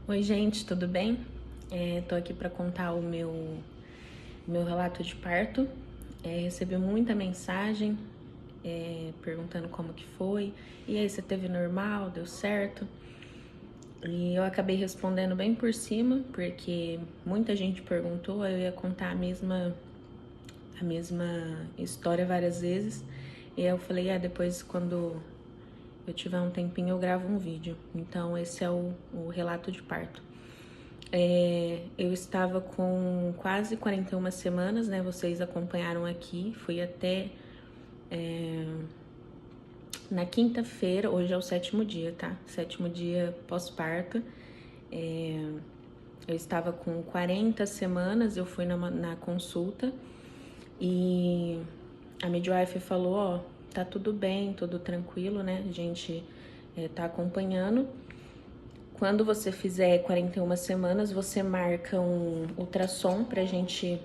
Oi, gente, tudo bem? Tô aqui para contar o meu relato de parto. Recebi muita mensagem perguntando como que foi. E aí, você teve normal? Deu certo? E eu acabei respondendo bem por cima, porque muita gente perguntou, eu ia contar a mesma história várias vezes. E aí eu falei, depois quando eu tiver um tempinho eu gravo um vídeo. Então esse é o relato de parto. Eu estava com quase 41 semanas, né? Vocês acompanharam aqui. Fui até na quinta-feira, hoje é o 7º dia, tá? 7º dia pós-parto. Eu estava com 40 semanas, eu fui na consulta e a midwife falou, ó, tá tudo bem, tudo tranquilo, né? A gente tá acompanhando. Quando você fizer 41 semanas, você marca um ultrassom pra gente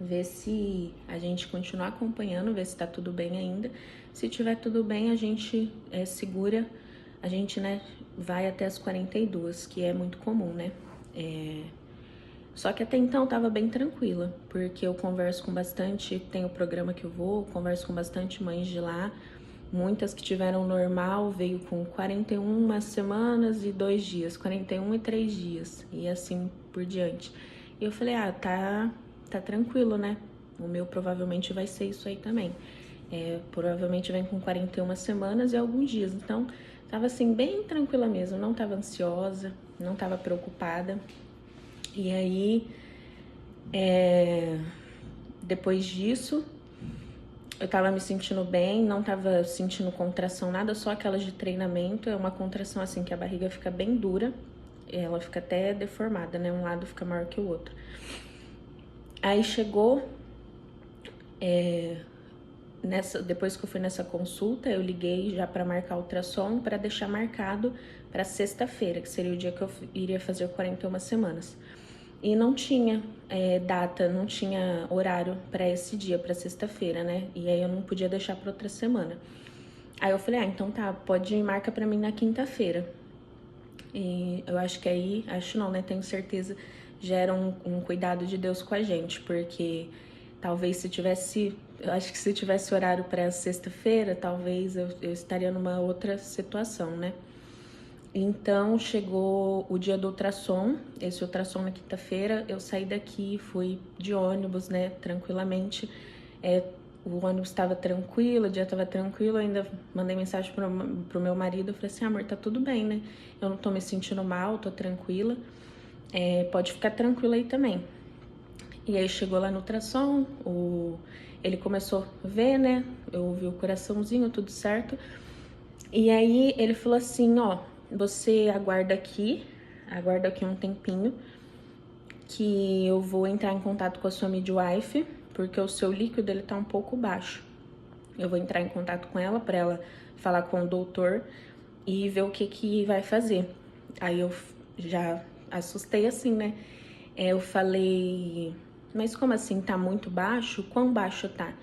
ver se a gente continuar acompanhando, ver se tá tudo bem ainda. Se tiver tudo bem, a gente segura, a gente, né, vai até as 42, que é muito comum, né? Só que até então tava bem tranquila, porque eu converso com bastante, tem o programa que eu vou, converso com bastante mães de lá. Muitas que tiveram normal veio com 41 semanas e 2 dias, 41 e 3 dias, e assim por diante. E eu falei, tá tranquilo, né? O meu provavelmente vai ser isso aí também. Provavelmente vem com 41 semanas e alguns dias. Então, tava assim, bem tranquila mesmo, não tava ansiosa, não tava preocupada. E aí, depois disso, eu tava me sentindo bem, não tava sentindo contração, nada, só aquelas de treinamento. É uma contração assim que a barriga fica bem dura, ela fica até deformada, né? Um lado fica maior que o outro. Aí chegou, depois que eu fui nessa consulta, eu liguei já para marcar o ultrassom, para deixar marcado para sexta-feira, que seria o dia que eu iria fazer 41 semanas. E não tinha data, não tinha horário para esse dia, para sexta-feira, né? E aí eu não podia deixar para outra semana. Aí eu falei, então tá, pode ir, marca pra mim na quinta-feira. E eu acho que aí, acho não, né, tenho certeza, já era um cuidado de Deus com a gente, porque talvez se tivesse, eu acho que se tivesse horário pra sexta-feira, talvez eu estaria numa outra situação, né? Então chegou o dia do ultrassom, esse ultrassom na quinta-feira, eu saí daqui, fui de ônibus, né, tranquilamente. O ônibus estava tranquilo, o dia estava tranquilo, ainda mandei mensagem pro meu marido, eu falei assim, amor, tá tudo bem, né? Eu não tô me sentindo mal, tô tranquila, pode ficar tranquila aí também. E aí chegou lá no ultrassom, ele começou a ver, né? Eu ouvi o coraçãozinho, tudo certo. E aí ele falou assim, ó, você aguarda aqui um tempinho, que eu vou entrar em contato com a sua midwife, porque o seu líquido ele tá um pouco baixo. Eu vou entrar em contato com ela para ela falar com o doutor e ver o que vai fazer. Aí eu já assustei assim, né? Eu falei, mas como assim, tá muito baixo? Quão baixo tá?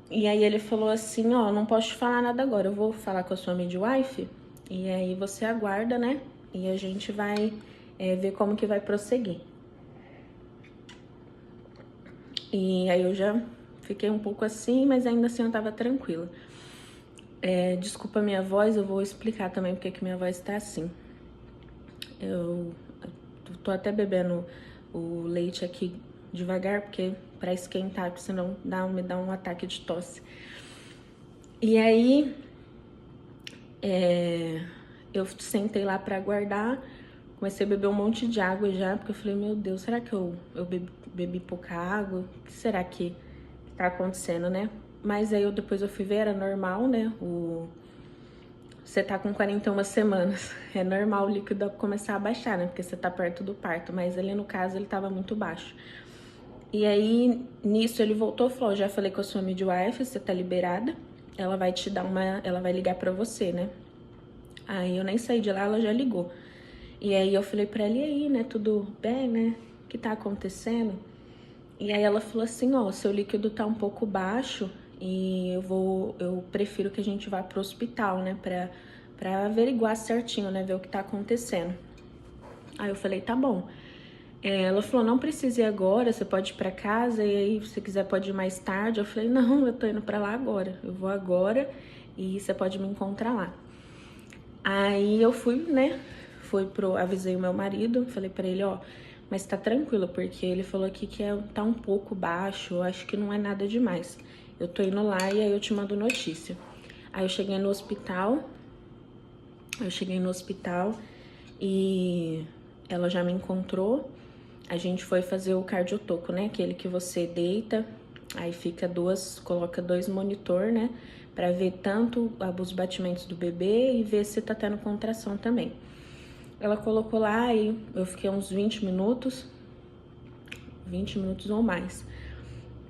E aí ele falou assim, ó, não posso te falar nada agora, eu vou falar com a sua midwife e aí você aguarda, né? E a gente vai ver como que vai prosseguir. E aí eu já fiquei um pouco assim, mas ainda assim eu tava tranquila. Desculpa a minha voz, eu vou explicar também porque que minha voz tá assim. Eu tô até bebendo o leite aqui devagar, porque pra esquentar, porque senão me dá um ataque de tosse. E aí, eu sentei lá pra aguardar, comecei a beber um monte de água já, porque eu falei, meu Deus, será que eu bebi pouca água? O que será que tá acontecendo, né? Mas aí depois eu fui ver, era normal, né? Você tá com 41 semanas, é normal o líquido começar a baixar, né? Porque você tá perto do parto, mas ali no caso ele tava muito baixo. E aí, nisso, ele voltou e falou, já falei com a sua midwife, você tá liberada, ela vai te dar ela vai ligar pra você, né? Aí eu nem saí de lá, ela já ligou. E aí eu falei pra ela, e aí, né, tudo bem, né? O que tá acontecendo? E aí ela falou assim, ó, seu líquido tá um pouco baixo e eu prefiro que a gente vá pro hospital, né, pra averiguar certinho, né, ver o que tá acontecendo. Aí eu falei, tá bom. Ela falou, não precisa ir agora, você pode ir pra casa, e aí, se você quiser, pode ir mais tarde. Eu falei, não, eu tô indo pra lá agora. Eu vou agora e você pode me encontrar lá. Aí eu fui, né, avisei o meu marido, falei pra ele, ó, mas tá tranquilo, porque ele falou aqui que tá um pouco baixo, eu acho que não é nada demais. Eu tô indo lá e aí eu te mando notícia. Aí eu cheguei no hospital, e ela já me encontrou. A gente foi fazer o cardiotoco, né? Aquele que você deita, aí coloca dois monitor, né? Pra ver tanto os batimentos do bebê e ver se tá tendo contração também. Ela colocou lá e eu fiquei uns 20 minutos ou mais.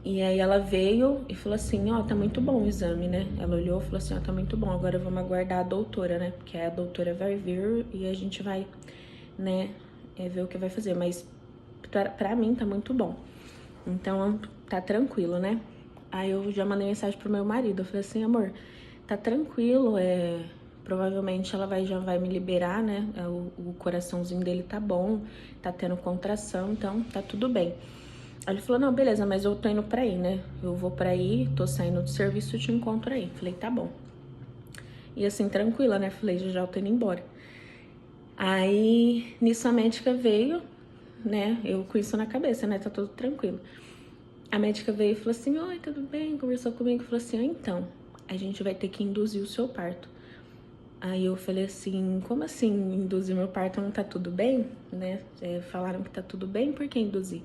E aí ela veio e falou assim, ó, tá muito bom o exame, né? Ela olhou e falou assim, ó, tá muito bom, agora vamos aguardar a doutora, né? Porque a doutora vai vir e a gente vai, né, ver o que vai fazer. Mas pra mim tá muito bom. Então tá tranquilo, né? Aí eu já mandei mensagem pro meu marido, eu falei assim, amor, tá tranquilo, provavelmente ela já vai me liberar, né? O coraçãozinho dele tá bom, tá tendo contração, então tá tudo bem. Aí ele falou, não, beleza, mas eu tô indo pra aí, né? Eu vou pra aí, tô saindo do serviço, eu te encontro aí. Falei, tá bom. E assim, tranquila, né? Falei, já eu tô indo embora. Aí, nisso a médica veio, né? Eu com isso na cabeça, né? Tá tudo tranquilo. A médica veio e falou assim, oi, tudo bem? Conversou comigo e falou assim, então, a gente vai ter que induzir o seu parto. Aí eu falei assim, como assim induzir meu parto? Não tá tudo bem, né? Falaram que tá tudo bem, por que induzir?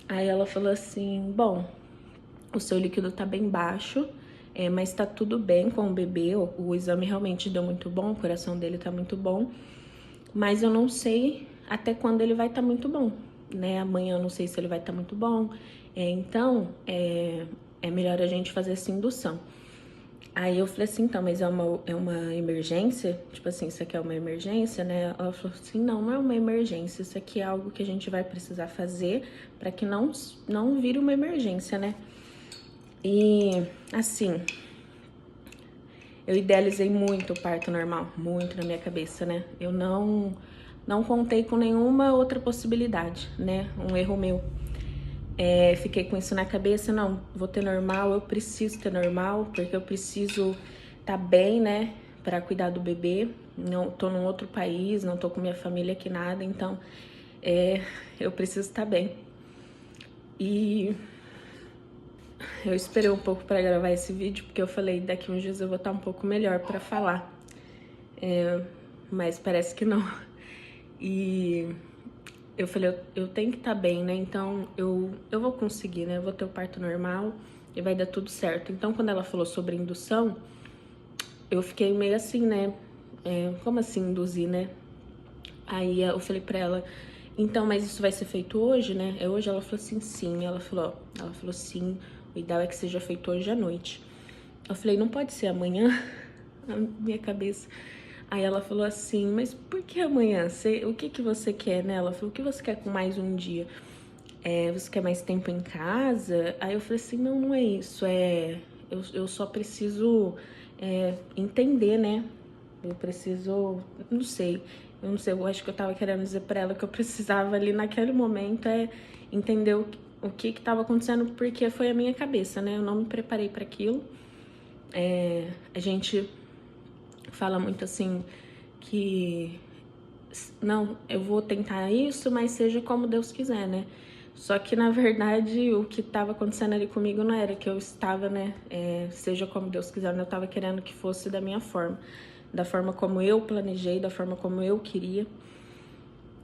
Aí ela falou assim, bom, o seu líquido tá bem baixo, mas tá tudo bem com o bebê, o exame realmente deu muito bom, o coração dele tá muito bom, mas eu não sei até quando ele vai estar muito bom, né? Amanhã eu não sei se ele vai estar muito bom, então é melhor a gente fazer essa indução. Aí eu falei assim, então, mas é uma emergência? Tipo assim, isso aqui é uma emergência, né? Ela falou assim, não é uma emergência, isso aqui é algo que a gente vai precisar fazer para que não vire uma emergência, né? E, assim, eu idealizei muito o parto normal, muito na minha cabeça, né? Eu não contei com nenhuma outra possibilidade, né? Um erro meu. Fiquei com isso na cabeça, não, vou ter normal, eu preciso ter normal, porque eu preciso tá bem, né, para cuidar do bebê. Não tô num outro país, não tô com minha família aqui nada, então eu preciso estar bem. E eu esperei um pouco para gravar esse vídeo, porque eu falei, daqui uns dias eu vou estar um pouco melhor para falar. Mas parece que não. E eu falei, eu tenho que estar bem, né? Então eu vou conseguir, né? Eu vou ter o parto normal e vai dar tudo certo. Então quando ela falou sobre indução, eu fiquei meio assim, né? Como assim induzir, né? Aí eu falei pra ela, então, mas isso vai ser feito hoje, né? Hoje? Ela falou assim, sim. Ela falou sim, o ideal é que seja feito hoje à noite. Eu falei, não pode ser amanhã? Na minha cabeça. Aí ela falou assim, mas por que amanhã? O que você quer, né? Ela falou, o que você quer com mais um dia? Você quer mais tempo em casa? Aí eu falei assim, não é isso, eu só preciso entender, né? Eu preciso, não sei, eu acho que eu tava querendo dizer pra ela que eu precisava ali naquele momento entender o que tava acontecendo, porque foi a minha cabeça, né? Eu não me preparei para aquilo. A gente fala muito assim que não, eu vou tentar isso, mas seja como Deus quiser, né? Só que na verdade o que estava acontecendo ali comigo não era que eu estava, né? Seja como Deus quiser, né? Eu tava querendo que fosse da minha forma, da forma como eu planejei, da forma como eu queria.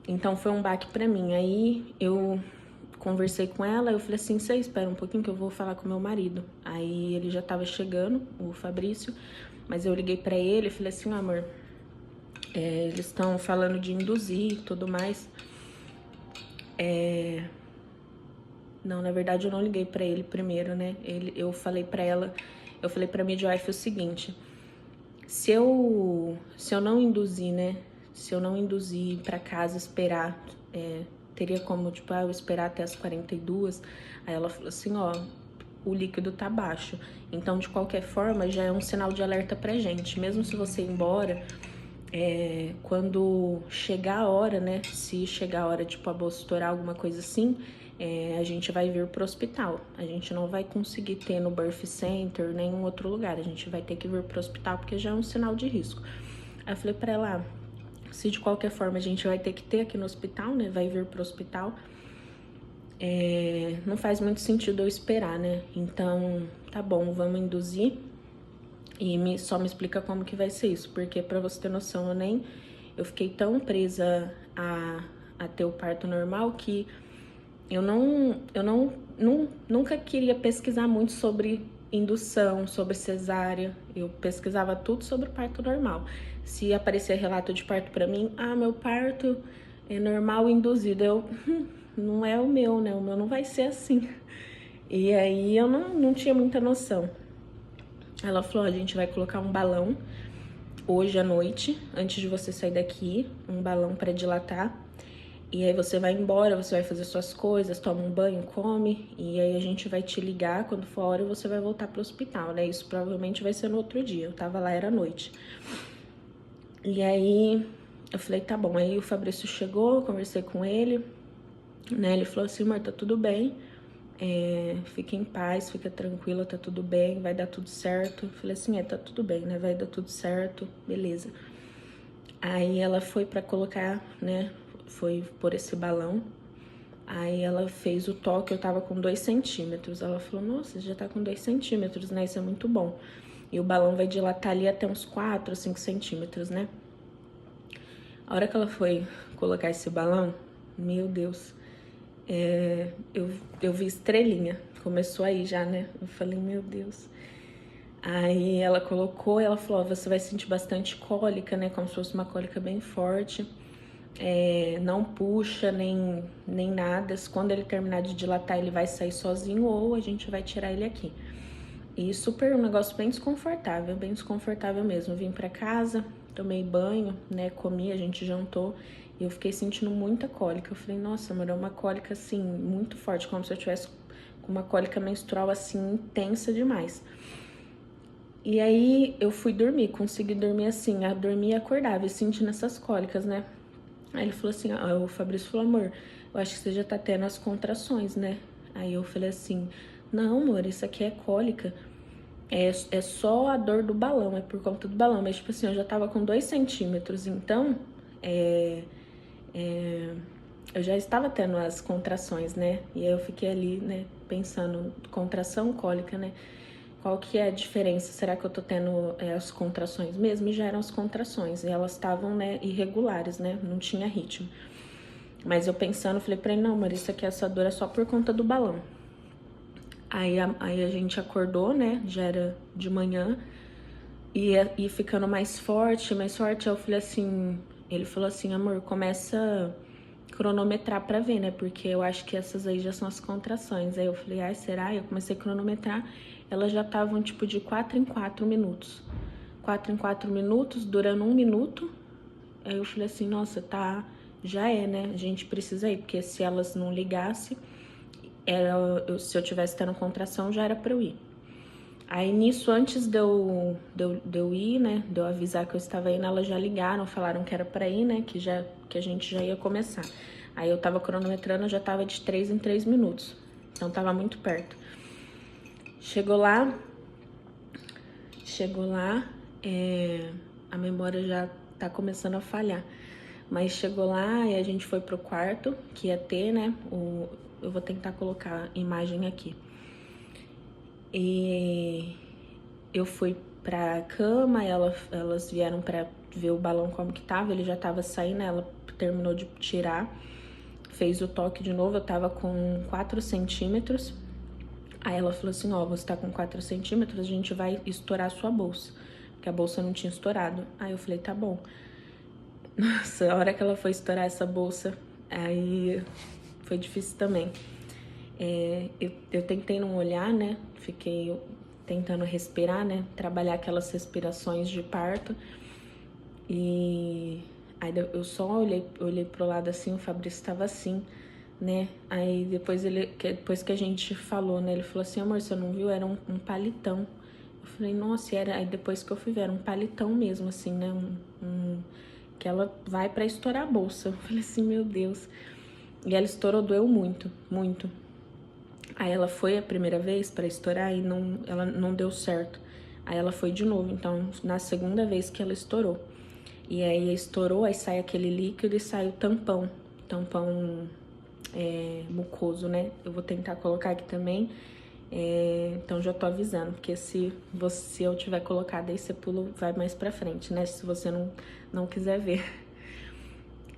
Então foi um baque pra mim. Aí eu conversei com ela, eu falei assim, você espera um pouquinho que eu vou falar com meu marido. Aí ele já tava chegando, o Fabrício, mas eu liguei pra ele e falei assim, amor, eles estão falando de induzir e tudo mais. Não, na verdade eu não liguei pra ele primeiro, né? Eu falei pra ela, eu falei pra midwife o seguinte, se eu não induzir, né? Se eu não induzir pra casa esperar, teria como, tipo, eu esperar até as 42. Aí ela falou assim, ó, o líquido tá baixo. Então, de qualquer forma, já é um sinal de alerta pra gente. Mesmo se você ir embora, Quando chegar a hora, né, se chegar a hora, tipo, a bolsa estourar, alguma coisa assim, a gente vai vir pro hospital. A gente não vai conseguir ter no birth center, nem em outro lugar. A gente vai ter que vir pro hospital, porque já é um sinal de risco. Aí eu falei pra ela, se de qualquer forma a gente vai ter que ter aqui no hospital, né, vai vir pro hospital, não faz muito sentido eu esperar, né? Então, tá bom, vamos induzir. E só me explica como que vai ser isso, porque pra você ter noção, eu fiquei tão presa a ter o parto normal que eu nunca queria pesquisar muito sobre indução, sobre cesárea. Eu pesquisava tudo sobre parto normal. Se aparecer relato de parto pra mim, meu parto é normal induzido. Não é o meu, né? O meu não vai ser assim. E aí eu não tinha muita noção. Ela falou, a gente vai colocar um balão hoje à noite, antes de você sair daqui, um balão para dilatar. E aí você vai embora, você vai fazer suas coisas, toma um banho, come, e aí a gente vai te ligar quando for a hora e você vai voltar pro hospital, né? Isso provavelmente vai ser no outro dia. Eu tava lá, era noite. E aí eu falei, tá bom. Aí o Fabrício chegou, eu conversei com ele, né? Ele falou assim, amor, tá tudo bem. Fica em paz, fica tranquila, tá tudo bem, vai dar tudo certo. Eu falei assim, tá tudo bem, né? Vai dar tudo certo, beleza. Aí ela foi pra colocar, né? Foi por esse balão. Aí ela fez o toque, eu tava com 2 centímetros. Ela falou, nossa, já tá com 2 centímetros, né? Isso é muito bom. E o balão vai dilatar ali até uns 4, 5 centímetros, né? A hora que ela foi colocar esse balão, meu Deus, eu vi estrelinha. Começou aí já, né? Eu falei, meu Deus. Aí ela colocou, ela falou, você vai sentir bastante cólica, né? Como se fosse uma cólica bem forte. Não puxa nem nada. Quando ele terminar de dilatar, ele vai sair sozinho ou a gente vai tirar ele aqui. E super, um negócio bem desconfortável mesmo. Vim pra casa, tomei banho, né? Comi, a gente jantou. E eu fiquei sentindo muita cólica. Eu falei, nossa, amor, é uma cólica assim, muito forte, como se eu tivesse com uma cólica menstrual assim, intensa demais. E aí eu fui dormir, consegui dormir assim, dormir e acordava e sentindo essas cólicas, né? Aí ele falou assim, o Fabrício falou, amor, eu acho que você já tá tendo as contrações, né? Aí eu falei assim, não, amor, isso aqui é cólica. É só a dor do balão, é por conta do balão. Mas, tipo assim, eu já tava com 2 centímetros, então eu já estava tendo as contrações, né? E aí eu fiquei ali, né, pensando, contração, cólica, né? Qual que é a diferença? Será que eu tô tendo as contrações mesmo? E já eram as contrações, e elas estavam, né, irregulares, né? Não tinha ritmo. Mas eu pensando, falei pra ele, não, Maria, isso aqui, essa dor é só por conta do balão. Aí a gente acordou, né? Já era de manhã. E ficando mais forte. Aí eu falei assim... Ele falou assim, amor, começa a cronometrar pra ver, né? Porque eu acho que essas aí já são as contrações. Aí eu falei, ai, será? Eu comecei a cronometrar. Elas já estavam, tipo, de 4 em 4 minutos. 4 em 4 minutos, durando 1 minuto. Aí eu falei assim, nossa, tá... Já né? A gente precisa ir. Porque se elas não ligassem... se eu tivesse tendo contração, já era pra eu ir. Aí nisso, antes de eu ir, né, de eu avisar que eu estava indo, elas já ligaram, falaram que era pra ir, né, que a gente já ia começar. Aí eu tava cronometrando, já tava de 3 em 3 minutos, então tava muito perto. Chegou lá, a memória já tá começando a falhar. Mas chegou lá e a gente foi pro quarto, que ia ter, né, eu vou tentar colocar a imagem aqui. E eu fui pra cama, elas vieram pra ver o balão como que tava, ele já tava saindo, ela terminou de tirar, fez o toque de novo, eu tava com 4 centímetros. Aí ela falou assim, você tá com 4 centímetros, a gente vai estourar a sua bolsa, porque a bolsa não tinha estourado. Aí eu falei, tá bom. Nossa, a hora que ela foi estourar essa bolsa, aí foi difícil também. Eu tentei não olhar, né? Fiquei tentando respirar, né? Trabalhar aquelas respirações de parto. E aí eu só olhei pro lado assim, o Fabrício estava assim, né? Aí depois que a gente falou, né? Ele falou assim, amor, você não viu? Era um palitão. Eu falei, nossa, e era, aí depois que eu fui ver, era um palitão mesmo, assim, né, que ela vai pra estourar a bolsa. Eu falei assim, meu Deus. E ela estourou, doeu muito, muito. Aí ela foi a primeira vez pra estourar e ela não deu certo. Aí ela foi de novo, então na segunda vez que ela estourou. E aí estourou, aí sai aquele líquido e sai o tampão. Tampão mucoso, né? Eu vou tentar colocar aqui também. Então já tô avisando, porque se eu tiver colocado aí, você pula, vai mais pra frente, né? Se você não quiser ver.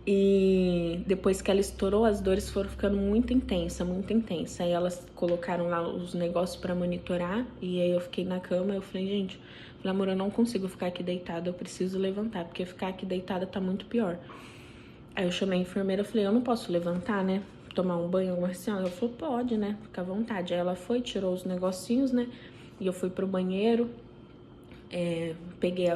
E depois que ela estourou, as dores foram ficando muito intensa, muito intensa. Aí elas colocaram lá os negócios pra monitorar, e aí eu fiquei na cama, eu falei, gente, amor, eu não consigo ficar aqui deitada, eu preciso levantar, porque ficar aqui deitada tá muito pior. Aí eu chamei a enfermeira, eu falei, eu não posso levantar, né? Tomar um banho, alguma coisa assim. Ela falou, pode, né? Fica à vontade. Aí ela foi, tirou os negocinhos, né? E eu fui pro banheiro,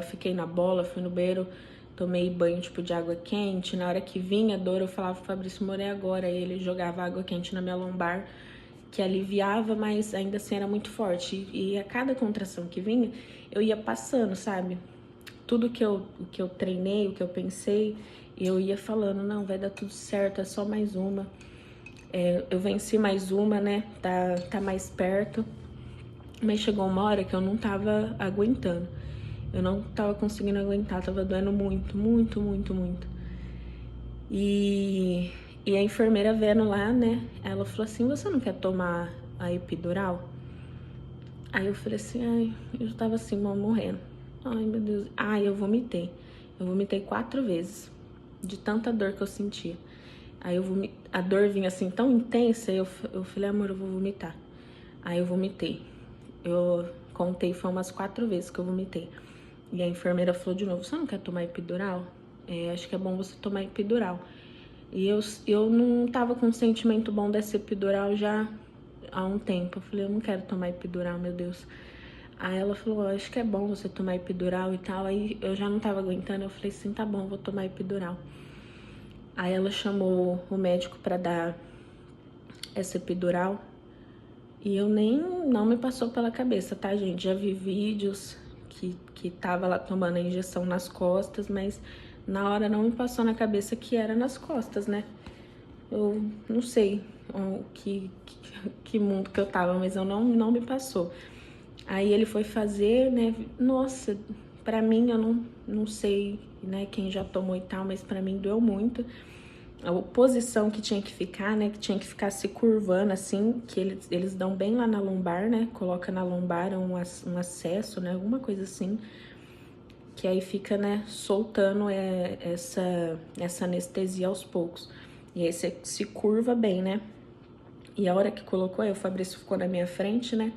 fiquei na bola, fui no banheiro, tomei banho, tipo, de água quente. Na hora que vinha a dor, eu falava pro Fabrício, amor, é agora. Aí ele jogava água quente na minha lombar, que aliviava, mas ainda assim era muito forte. E a cada contração que vinha, eu ia passando, sabe? Tudo que eu treinei, o que eu pensei, eu ia falando, não, vai dar tudo certo, é só mais uma. Eu venci mais uma, né? Tá mais perto. Mas chegou uma hora que eu não tava aguentando. Eu não tava conseguindo aguentar, tava doendo muito, muito, muito, muito. E a enfermeira vendo lá, né? Ela falou assim, você não quer tomar a epidural? Aí eu falei assim, ai, eu tava assim, mal morrendo. Ai, meu Deus. Ai, eu vomitei. Eu vomitei 4 vezes, de tanta dor que eu sentia. Aí a dor vinha assim tão intensa, eu falei, amor, eu vou vomitar. Aí eu vomitei. Eu contei, foi umas 4 vezes que eu vomitei. E a enfermeira falou de novo, você não quer tomar epidural? Acho que é bom você tomar epidural. E eu não tava com um sentimento bom dessa epidural já há um tempo. Eu falei, eu não quero tomar epidural, meu Deus. Aí ela falou, acho que é bom você tomar epidural e tal. Aí eu já não tava aguentando, eu falei assim, tá bom, vou tomar epidural. Aí ela chamou o médico pra dar essa epidural. E não me passou pela cabeça, tá, gente? Já vi vídeos que tava lá tomando a injeção nas costas, mas na hora não me passou na cabeça que era nas costas, né? Eu não sei que mundo que eu tava, mas eu não me passou. Aí ele foi fazer, né? Nossa, pra mim, eu não sei, né, quem já tomou e tal, mas pra mim doeu muito. A posição que tinha que ficar, né, que tinha que ficar se curvando assim, que eles dão bem lá na lombar, né, coloca na lombar um acesso, né, alguma coisa assim, que aí fica, né, soltando essa anestesia aos poucos. E aí você se curva bem, né. E a hora que colocou, aí o Fabrício ficou na minha frente, né,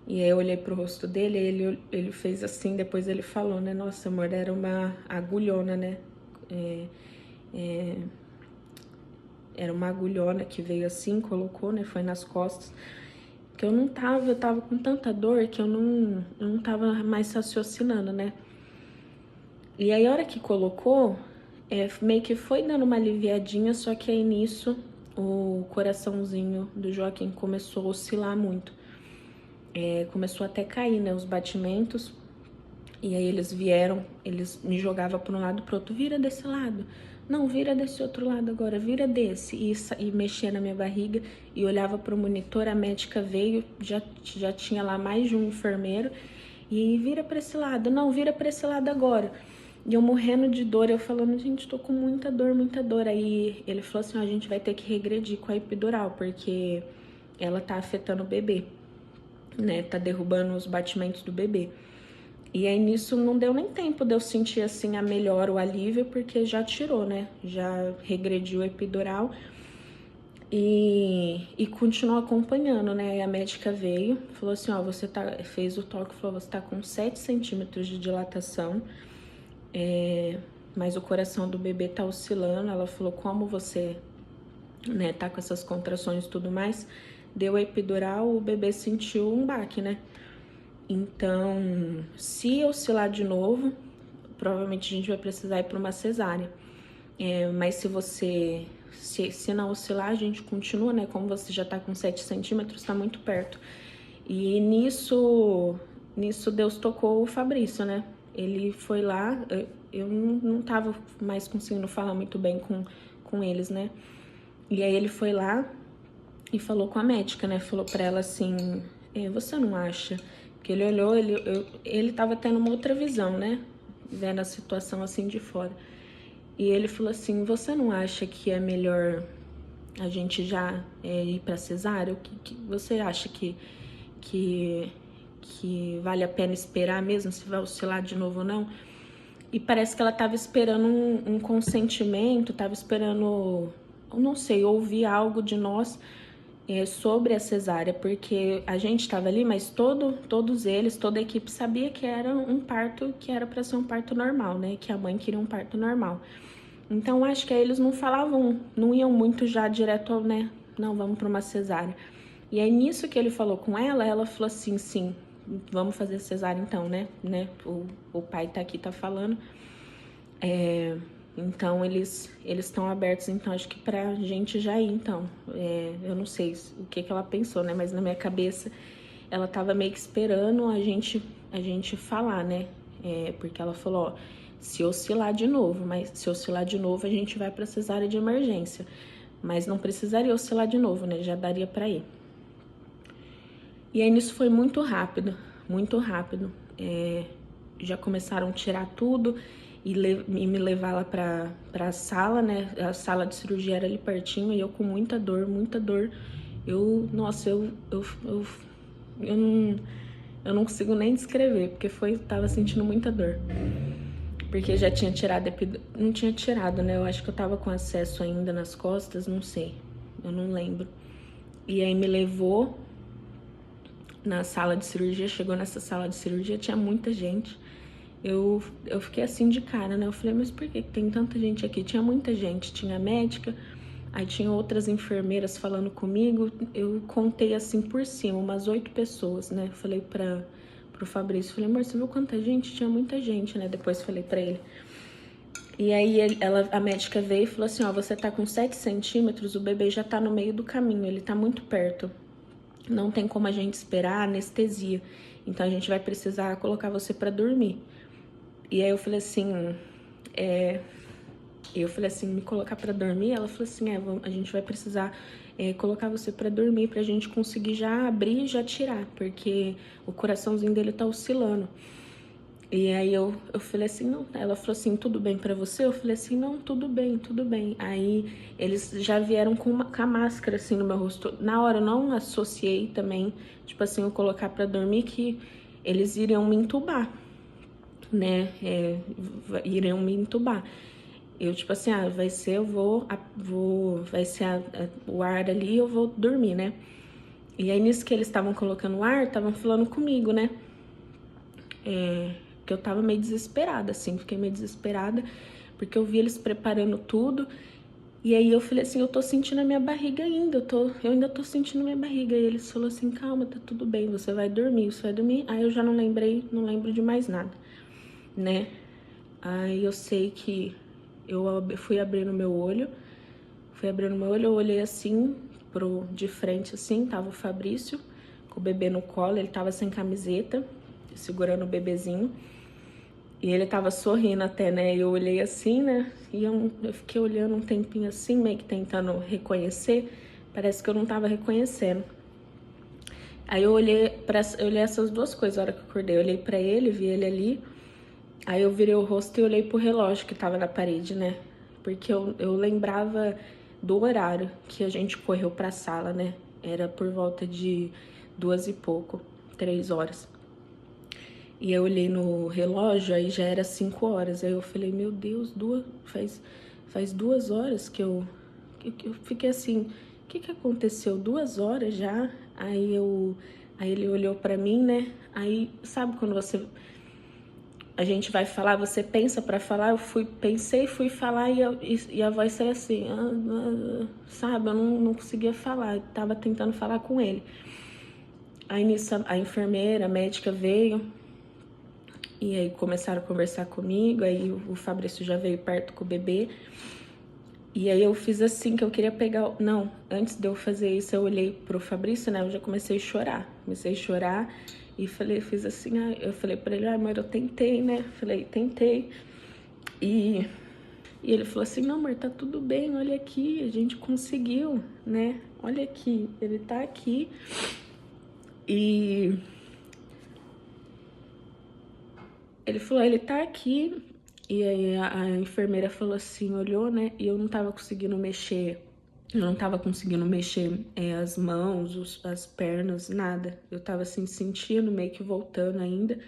e aí eu olhei pro rosto dele, ele fez assim, depois ele falou, né, nossa, amor, era uma agulhona, né, era uma agulhona que veio assim, colocou, né, foi nas costas, que eu tava com tanta dor que eu não tava mais raciocinando, né. E aí a hora que colocou, meio que foi dando uma aliviadinha, só que aí nisso o coraçãozinho do Joaquim começou a oscilar muito. Começou até cair, né, os batimentos. E aí eles me jogavam para um lado e pro outro, vira desse lado. Não, vira desse outro lado agora, vira desse. E mexia na minha barriga e olhava pro monitor, a médica veio, já tinha lá mais de um enfermeiro. E vira para esse lado, não, vira para esse lado agora. E eu morrendo de dor, eu falando, gente, tô com muita dor, muita dor. Aí ele falou assim, ó, a gente vai ter que regredir com a epidural, porque ela tá afetando o bebê, né, tá derrubando os batimentos do bebê. E aí nisso não deu nem tempo de eu sentir assim a melhora, o alívio, porque já tirou, né? Já regrediu a epidural e continuou acompanhando, né? Aí a médica veio, falou assim, ó, fez o toque, falou, você tá com 7 centímetros de dilatação, mas o coração do bebê tá oscilando. Ela falou, como você, né, tá com essas contrações e tudo mais, deu a epidural, o bebê sentiu um baque, né? Então, se oscilar de novo, provavelmente a gente vai precisar ir para uma cesárea. Mas se não oscilar, a gente continua, né? Como você já tá com 7 centímetros, tá muito perto. E nisso Deus tocou o Fabrício, né? Ele foi lá, eu não tava mais conseguindo falar muito bem com eles, né? E aí ele foi lá e falou com a médica, né? Falou pra ela assim, você não acha? Porque ele olhou, ele tava tendo uma outra visão, né? Vendo a situação assim de fora. E ele falou assim, você não acha que é melhor a gente já ir pra cesárea? O que você acha que vale a pena esperar mesmo, se vai oscilar de novo ou não? E parece que ela tava esperando um consentimento, tava esperando, eu não sei, ouvir algo de nós sobre a cesárea, porque a gente estava ali, mas todos eles, toda a equipe sabia que era um parto, que era para ser um parto normal, né? Que a mãe queria um parto normal. Então, acho que aí eles não falavam, não iam muito já direto, né? Não, vamos para uma cesárea. E aí, nisso que ele falou com ela falou assim, sim, vamos fazer cesárea então, né? O pai tá aqui, tá falando. Então, eles estão abertos, então, acho que pra gente já ir, então. Eu não sei o que ela pensou, né? Mas na minha cabeça, ela tava meio que esperando a gente falar, né? Porque ela falou, ó, se oscilar de novo, a gente vai pra cesárea de emergência. Mas não precisaria oscilar de novo, né? Já daria pra ir. E aí, nisso foi muito rápido, muito rápido. Já começaram a tirar tudo e me levar lá pra sala, né? A sala de cirurgia era ali pertinho e eu com muita dor, muita dor. Eu não consigo nem descrever, porque tava sentindo muita dor. Porque já tinha tirado, não tinha tirado, né? Eu acho que eu tava com acesso ainda nas costas, não sei, eu não lembro. E aí me levou na sala de cirurgia, chegou nessa sala de cirurgia, tinha muita gente. Eu fiquei assim de cara, né? Eu falei, mas por que tem tanta gente aqui? Tinha muita gente, tinha médica, aí tinha outras enfermeiras falando comigo. Eu contei assim por cima, umas 8 pessoas, né? Falei pro Fabrício, falei, amor, você viu quanta gente? Tinha muita gente, né? Depois falei pra ele. E aí a médica veio e falou assim, ó, você tá com 7 centímetros, o bebê já tá no meio do caminho, ele tá muito perto. Não tem como a gente esperar anestesia. Então a gente vai precisar colocar você pra dormir. E aí eu falei assim, me colocar pra dormir? Ela falou assim, a gente vai precisar colocar você pra dormir pra gente conseguir já abrir e já tirar, porque o coraçãozinho dele tá oscilando. E aí eu falei assim, não, ela falou assim, tudo bem pra você? Eu falei assim, não, tudo bem, tudo bem. Aí eles já vieram com a máscara assim no meu rosto. Na hora eu não associei também, tipo assim, eu colocar pra dormir que eles iriam me entubar, né? Iriam me entubar. Eu, tipo assim, vai ser, vai ser o ar ali, eu vou dormir, né? E aí, nisso que eles estavam colocando o ar, estavam falando comigo, né? Que eu tava meio desesperada, assim, fiquei meio desesperada, porque eu vi eles preparando tudo, e aí eu falei assim, eu tô sentindo a minha barriga ainda, eu ainda tô sentindo a minha barriga, e eles falaram assim, calma, tá tudo bem, você vai dormir, aí eu já não lembro de mais nada, né? Aí eu sei que eu fui abrindo meu olho, eu olhei assim, de frente assim, tava o Fabrício, com o bebê no colo, ele tava sem camiseta, segurando o bebezinho, e ele tava sorrindo até, né? Eu olhei assim, né? E eu fiquei olhando um tempinho assim, meio que tentando reconhecer, parece que eu não tava reconhecendo. Aí eu olhei essas duas coisas na hora que eu acordei, eu olhei pra ele, vi ele ali. Aí eu virei o rosto e olhei pro relógio que tava na parede, né? Porque eu lembrava do horário que a gente correu pra sala, né? Era por volta de 2 e pouco, 3 horas. E eu olhei no relógio, aí já era 5 horas. Aí eu falei, meu Deus, faz 2 horas que eu fiquei assim, o que aconteceu? 2 horas já? Aí ele olhou pra mim, né? Aí, sabe quando a gente vai falar, você pensa pra falar, eu pensei, fui falar e a voz saiu assim, sabe, eu não conseguia falar, eu tava tentando falar com ele. Aí nisso a enfermeira, a médica veio, e aí começaram a conversar comigo, aí o Fabrício já veio perto com o bebê, e aí eu fiz assim, que eu queria pegar, não, antes de eu fazer isso, eu olhei pro Fabrício, né, eu já comecei a chorar, E fiz assim, eu falei pra ele, amor, eu tentei, né? Falei, tentei. E ele falou assim, não, amor, tá tudo bem, olha aqui, a gente conseguiu, né? Olha aqui, ele tá aqui. E ele falou, ele tá aqui. E aí a enfermeira falou assim, olhou, né? E eu não tava conseguindo mexer. Eu não tava conseguindo mexer as mãos, as pernas, nada. Eu tava assim, sentindo, meio que voltando ainda.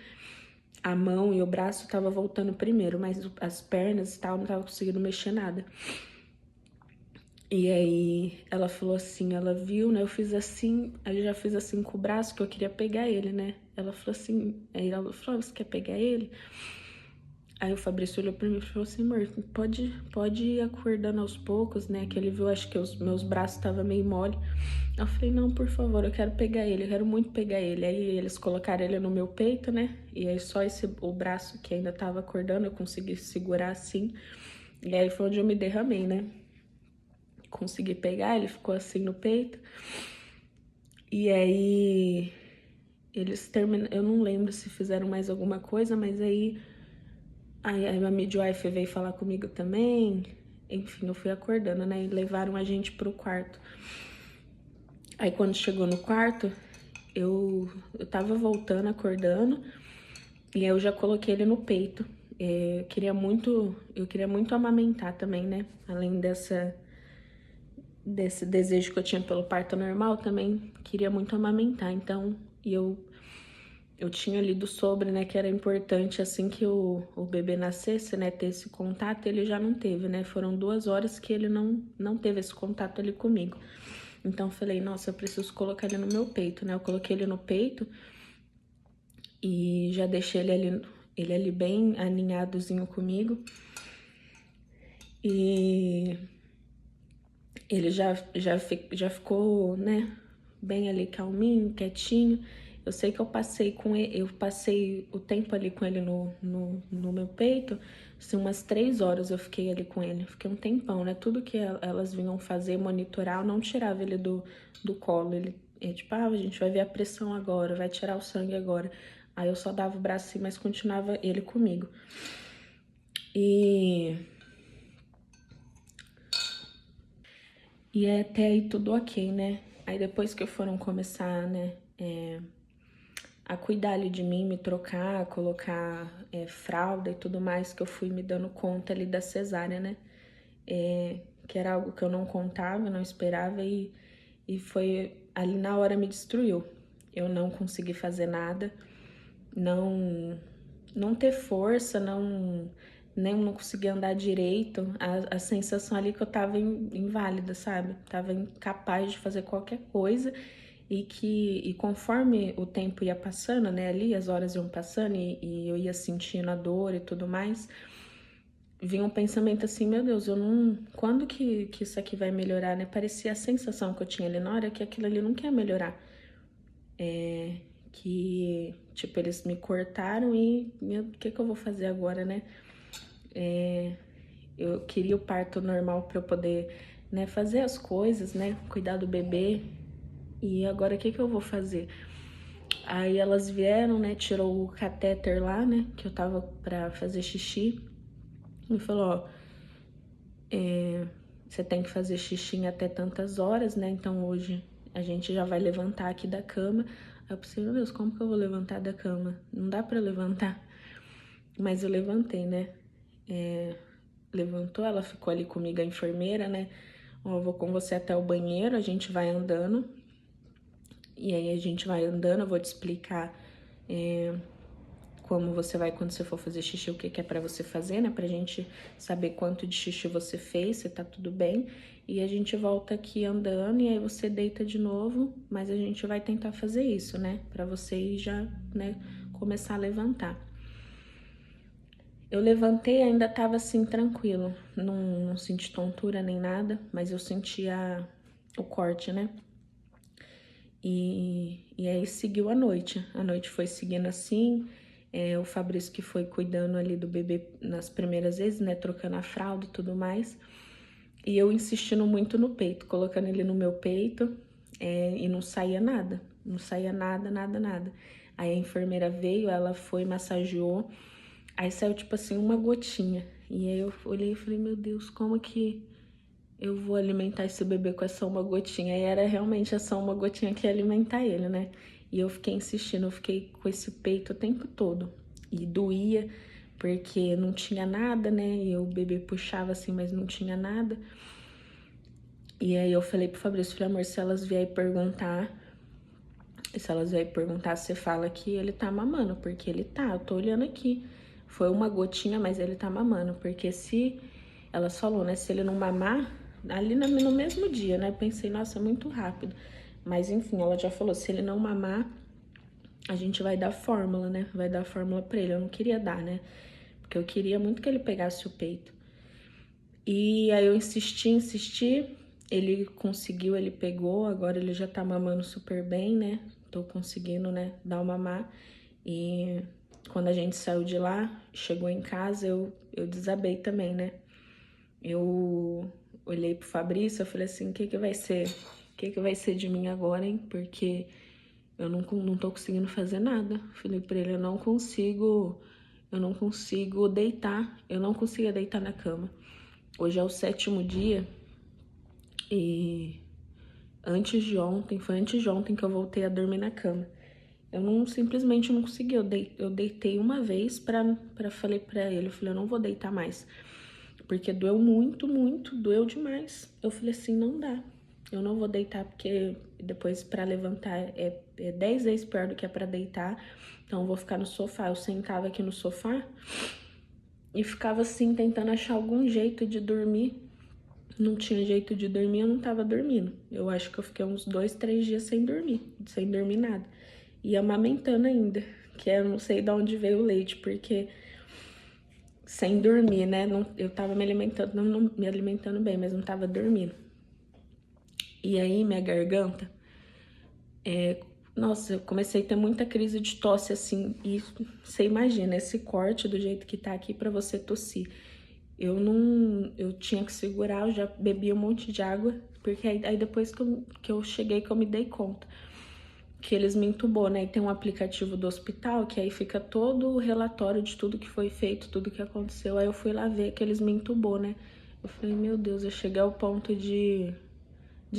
A mão e o braço tava voltando primeiro, mas as pernas e tal, não tava conseguindo mexer nada. E aí ela falou assim, ela viu, né? Eu fiz assim, aí eu já fiz assim com o braço, que eu queria pegar ele, né? Ela falou assim, aí ela falou, você quer pegar ele? Aí o Fabrício olhou pra mim e falou assim, amor, pode ir acordando aos poucos, né? Que ele viu, acho que os meus braços estavam meio mole. Eu falei, não, por favor, eu quero pegar ele, eu quero muito pegar ele. Aí eles colocaram ele no meu peito, né? E aí só o braço que ainda tava acordando, eu consegui segurar assim. E aí foi onde eu me derramei, né? Consegui pegar, ele ficou assim no peito. E aí eles terminaram, eu não lembro se fizeram mais alguma coisa, mas aí a midwife veio falar comigo também. Enfim, eu fui acordando, né? E levaram a gente pro quarto. Aí quando chegou no quarto, eu tava voltando, acordando, e aí eu já coloquei ele no peito. Eu queria muito amamentar também, né? Além desse desejo que eu tinha pelo parto normal, também queria muito amamentar. Então, eu tinha lido sobre, né, que era importante assim que o bebê nascesse, né, ter esse contato. Ele já não teve, né? Foram 2 horas que ele não teve esse contato ali comigo. Então eu falei, nossa, eu preciso colocar ele no meu peito, né? Eu coloquei ele no peito e já deixei ele ali bem aninhadozinho comigo. E ele já ficou, né, bem ali calminho, quietinho. Eu sei que eu passei o tempo ali com ele no meu peito, assim, umas 3 horas eu fiquei ali com ele. Fiquei um tempão, né? Tudo que elas vinham fazer, monitorar, eu não tirava ele do colo. Ele tipo, a gente vai ver a pressão agora, vai tirar o sangue agora. Aí eu só dava o braço assim, mas continuava ele comigo. E até aí tudo ok, né? Aí depois que foram começar, né, a cuidar ali de mim, me trocar, colocar fralda e tudo mais, que eu fui me dando conta ali da cesárea, né? Que era algo que eu não contava, não esperava e foi ali na hora me destruiu. Eu não consegui fazer nada, não ter força, nem não conseguia andar direito. A sensação ali que eu tava inválida, sabe? Tava incapaz de fazer qualquer coisa e conforme o tempo ia passando, né, ali as horas iam passando e eu ia sentindo a dor e tudo mais, vinha um pensamento assim, meu Deus, eu não, quando que isso aqui vai melhorar, né? Parecia a sensação que eu tinha ali na hora que aquilo ali não quer melhorar. Que, tipo, eles me cortaram e o que eu vou fazer agora, né? Eu queria o parto normal para eu poder, né, fazer as coisas, né, cuidar do bebê. E agora o que eu vou fazer? Aí elas vieram, né, tirou o catéter lá, né, que eu tava pra fazer xixi. E falou, ó, você tem que fazer xixi em até tantas horas, né, então hoje a gente já vai levantar aqui da cama. Aí eu pensei, meu Deus, como que eu vou levantar da cama? Não dá pra levantar. Mas eu levantei, né, levantou, ela ficou ali comigo, a enfermeira, né, ó, eu vou com você até o banheiro, a gente vai andando. E aí a gente vai andando, eu vou te explicar como você vai quando você for fazer xixi, o que é pra você fazer, né? Pra gente saber quanto de xixi você fez, se tá tudo bem. E a gente volta aqui andando e aí você deita de novo, mas a gente vai tentar fazer isso, né? Pra você ir já, né, começar a levantar. Eu levantei, ainda tava assim, tranquilo. Não senti tontura nem nada, mas eu sentia o corte, né? E aí seguiu a noite. A noite foi seguindo assim. O Fabrício que foi cuidando ali do bebê nas primeiras vezes, né? Trocando a fralda e tudo mais. E eu insistindo muito no peito, colocando ele no meu peito. E não saía nada. Não saía nada, nada, nada. Aí a enfermeira veio, ela foi, massageou, aí saiu tipo assim uma gotinha. E aí eu olhei e falei, meu Deus, como que eu vou alimentar esse bebê com essa uma gotinha? E era realmente essa uma gotinha que ia alimentar ele, né? E eu fiquei insistindo, eu fiquei com esse peito o tempo todo. E doía, porque não tinha nada, né? E o bebê puxava assim, mas não tinha nada. E aí eu falei pro Fabrício, falei, amor, se elas vierem perguntar, você fala que ele tá mamando, porque ele tá, eu tô olhando aqui. Foi uma gotinha, mas ele tá mamando, porque se, elas falou, né, se ele não mamar, ali no mesmo dia, né, eu pensei, nossa, é muito rápido. Mas enfim, ela já falou, se ele não mamar, a gente vai dar fórmula, né, vai dar fórmula pra ele. Eu não queria dar, né, porque eu queria muito que ele pegasse o peito. E aí eu insisti, ele conseguiu, ele pegou, agora ele já tá mamando super bem, né? Tô conseguindo, né, dar o mamar. E quando a gente saiu de lá, chegou em casa, eu desabei também, né? Eu olhei pro Fabrício, eu falei assim, o que que vai ser? O que que vai ser de mim agora, hein? Porque eu não tô conseguindo fazer nada. Falei pra ele, eu não consigo deitar, eu não conseguia deitar na cama. Hoje é o 7º dia e foi antes de ontem que eu voltei a dormir na cama. Eu simplesmente não consegui, eu deitei uma vez falei pra ele, eu falei, eu não vou deitar mais. Porque doeu muito, doeu demais. Eu falei assim, não dá. Eu não vou deitar porque depois pra levantar é 10 vezes pior do que é pra deitar. Então eu vou ficar no sofá. Eu sentava aqui no sofá e ficava assim, tentando achar algum jeito de dormir. Não tinha jeito de dormir, eu não tava dormindo. Eu acho que eu fiquei uns 2, 3 dias sem dormir nada. E amamentando ainda, que eu não sei de onde veio o leite, porque sem dormir, né? Eu tava me alimentando bem, mas não tava dormindo. E aí, minha garganta, nossa, eu comecei a ter muita crise de tosse, assim, e você imagina, esse corte do jeito que tá aqui pra você tossir. Eu tinha que segurar, eu já bebi um monte de água, porque aí depois que eu cheguei, que eu me dei conta que eles me entubou, né? E tem um aplicativo do hospital que aí fica todo o relatório de tudo que foi feito, tudo que aconteceu. Aí eu fui lá ver que eles me entubou, né? Eu falei, meu Deus, eu cheguei ao ponto de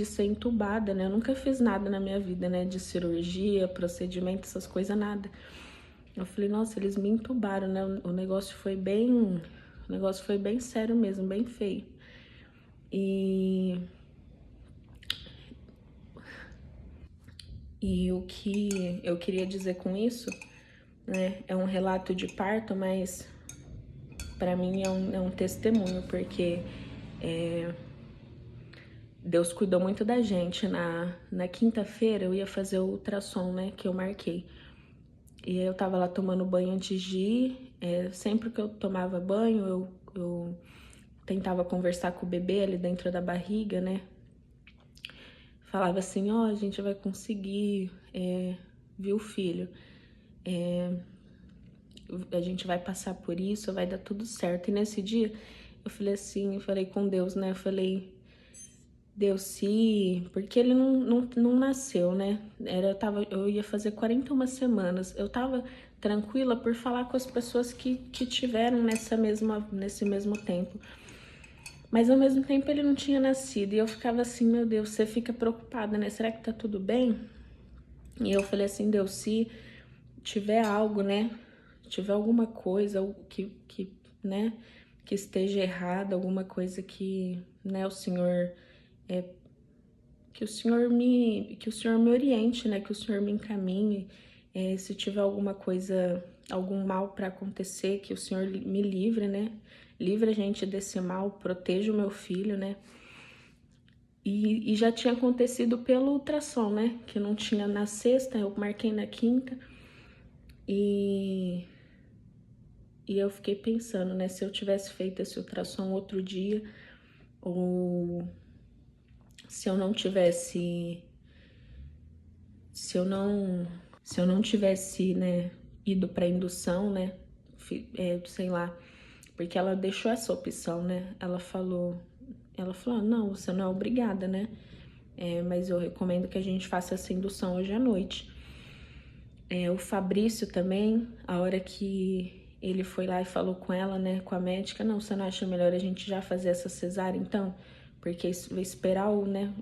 ser entubada, né? Eu nunca fiz nada na minha vida, né? De cirurgia, procedimento, essas coisas, nada. Eu falei, nossa, eles me entubaram, né? O negócio foi bem sério mesmo, bem feio. E o que eu queria dizer com isso, né, é um relato de parto, mas para mim é um testemunho, porque Deus cuidou muito da gente. Na quinta-feira eu ia fazer o ultrassom, né, que eu marquei. E aí eu tava lá tomando banho antes de ir. Sempre que eu tomava banho, eu tentava conversar com o bebê ali dentro da barriga, né? Falava assim, ó, a gente vai conseguir, viu, filho? A gente vai passar por isso, vai dar tudo certo. E nesse dia, eu falei assim, eu falei com Deus, né? Eu falei, Deus, se... Porque ele não nasceu, né? Eu ia fazer 41 semanas. Eu tava tranquila por falar com as pessoas que tiveram nesse mesmo tempo. Mas ao mesmo tempo ele não tinha nascido. E eu ficava assim, meu Deus, você fica preocupada, né? Será que tá tudo bem? E eu falei assim, Deus, se tiver algo, né? Tiver alguma coisa né, que esteja errada, alguma coisa que, né, o Senhor que o Senhor me oriente, né, que o Senhor me encaminhe, se tiver alguma coisa, algum mal para acontecer, que o Senhor me livre, né? Livre a gente desse mal, proteja o meu filho, né? E já tinha acontecido pelo ultrassom, né? Que não tinha na sexta, eu marquei na quinta. E eu fiquei pensando, né? Se eu tivesse feito esse ultrassom outro dia, ou se eu não tivesse... Se eu não tivesse, né, ido para indução, né? Sei lá, porque ela deixou essa opção, né? Ela falou, não, você não é obrigada, né? Mas eu recomendo que a gente faça essa indução hoje à noite. O Fabrício também, a hora que ele foi lá e falou com ela, né, com a médica, não, você não acha melhor a gente já fazer essa cesárea então? Porque isso vai esperar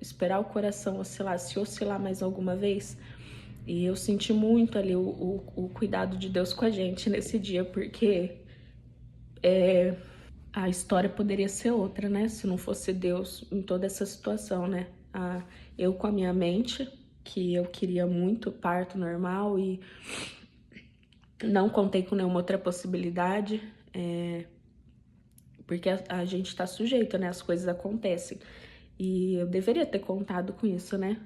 esperar o coração oscilar, se oscilar mais alguma vez. E eu senti muito ali o cuidado de Deus com a gente nesse dia, porque a história poderia ser outra, né? Se não fosse Deus em toda essa situação, né? Eu com a minha mente, que eu queria muito parto normal e não contei com nenhuma outra possibilidade, porque a gente tá sujeito, né? As coisas acontecem. E eu deveria ter contado com isso, né?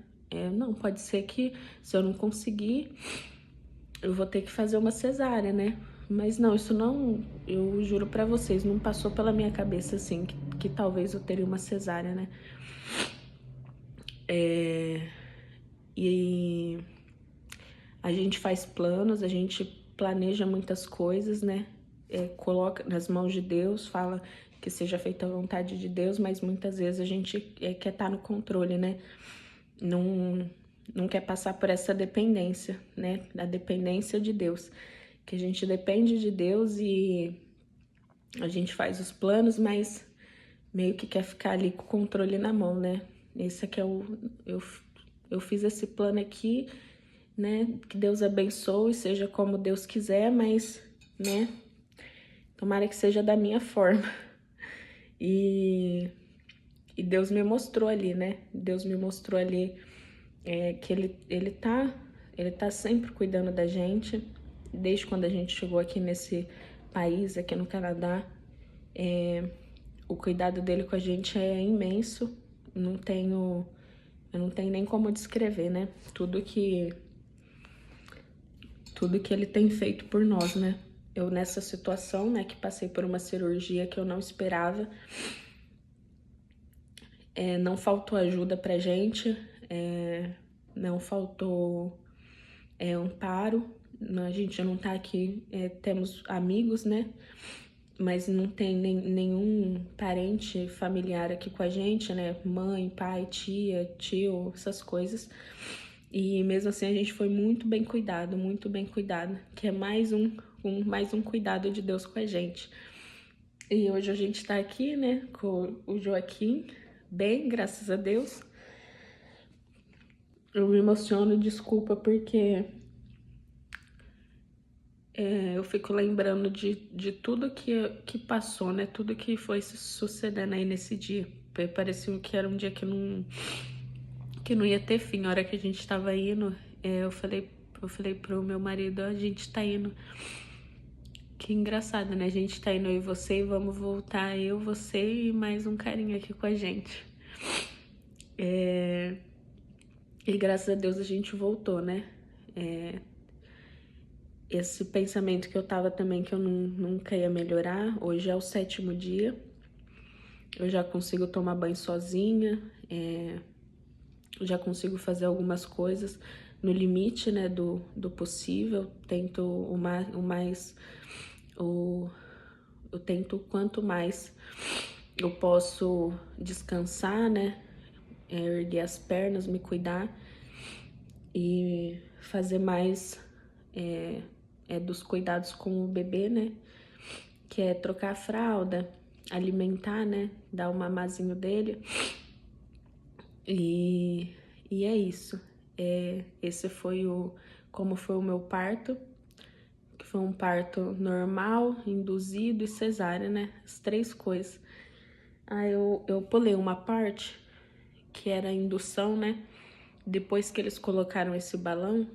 Não, pode ser que se eu não conseguir, eu vou ter que fazer uma cesárea, né? Mas não, isso não, eu juro pra vocês, não passou pela minha cabeça assim, que talvez eu teria uma cesárea, né? E a gente faz planos, a gente planeja muitas coisas, né? Coloca nas mãos de Deus, fala que seja feita a vontade de Deus, mas muitas vezes a gente quer estar no controle, né? Não quer passar por essa dependência, né? Da dependência de Deus. Que a gente depende de Deus e a gente faz os planos, mas meio que quer ficar ali com o controle na mão, né? Esse aqui eu fiz esse plano aqui, né? Que Deus abençoe e seja como Deus quiser, mas, né? Tomara que seja da minha forma. E Deus me mostrou ali, né? Deus me mostrou ali que ele tá sempre cuidando da gente, desde quando a gente chegou aqui nesse país, aqui no Canadá. O cuidado dele com a gente é imenso, eu não tenho nem como descrever, né? Tudo que ele tem feito por nós, né? Eu nessa situação, né, que passei por uma cirurgia que eu não esperava, não faltou ajuda pra gente, não faltou amparo. A gente não tá aqui, temos amigos, né? Mas não tem nenhum parente familiar aqui com a gente, né? Mãe, pai, tia, tio, essas coisas. E mesmo assim a gente foi muito bem cuidado, que é mais um cuidado de Deus com a gente. E hoje a gente tá aqui, né, com o Joaquim, bem, graças a Deus. Eu me emociono, desculpa, porque eu fico lembrando de tudo que passou, né? Tudo que foi se sucedendo aí nesse dia. Parecia que era um dia que não ia ter fim. A hora que a gente tava indo, eu falei pro meu marido, a gente tá indo. Que engraçado, né? A gente tá indo eu e você e vamos voltar eu, você e mais um carinha aqui com a gente. E graças a Deus a gente voltou, né? Esse pensamento que eu tava também, que eu nunca ia melhorar, hoje é o 7º dia. Eu já consigo tomar banho sozinha, já consigo fazer algumas coisas no limite, né, do possível. Tento eu tento quanto mais eu posso descansar, né, erguer as pernas, me cuidar e fazer mais dos cuidados com o bebê, né, que é trocar a fralda, alimentar, né, dar o mamazinho dele. E é isso. Esse foi como foi o meu parto, que foi um parto normal, induzido e cesárea, né? As 3 coisas. Aí eu pulei uma parte que era a indução, né? Depois que eles colocaram esse balão,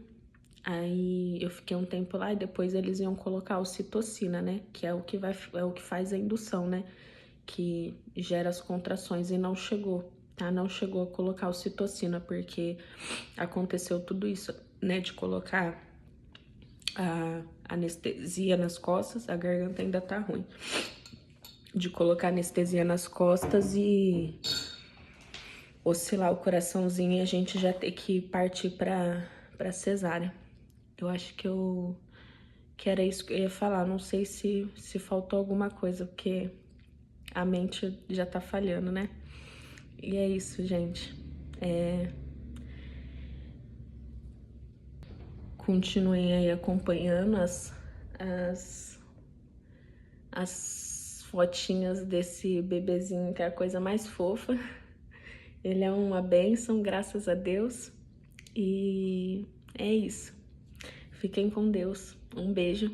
aí eu fiquei um tempo lá e depois eles iam colocar ocitocina, né? Que é o que faz a indução, né? Que gera as contrações, e não chegou, tá? Não chegou a colocar ocitocina, porque aconteceu tudo isso, né? De colocar a anestesia nas costas, a garganta ainda tá ruim. De colocar anestesia nas costas e oscilar o coraçãozinho e a gente já ter que partir pra cesárea. Eu acho que era isso que eu ia falar. Não sei se faltou alguma coisa, porque a mente já tá falhando, né? E é isso, gente. continuem aí acompanhando as fotinhas desse bebezinho, que é a coisa mais fofa. Ele é uma bênção, graças a Deus. E é isso. Fiquem com Deus. Um beijo.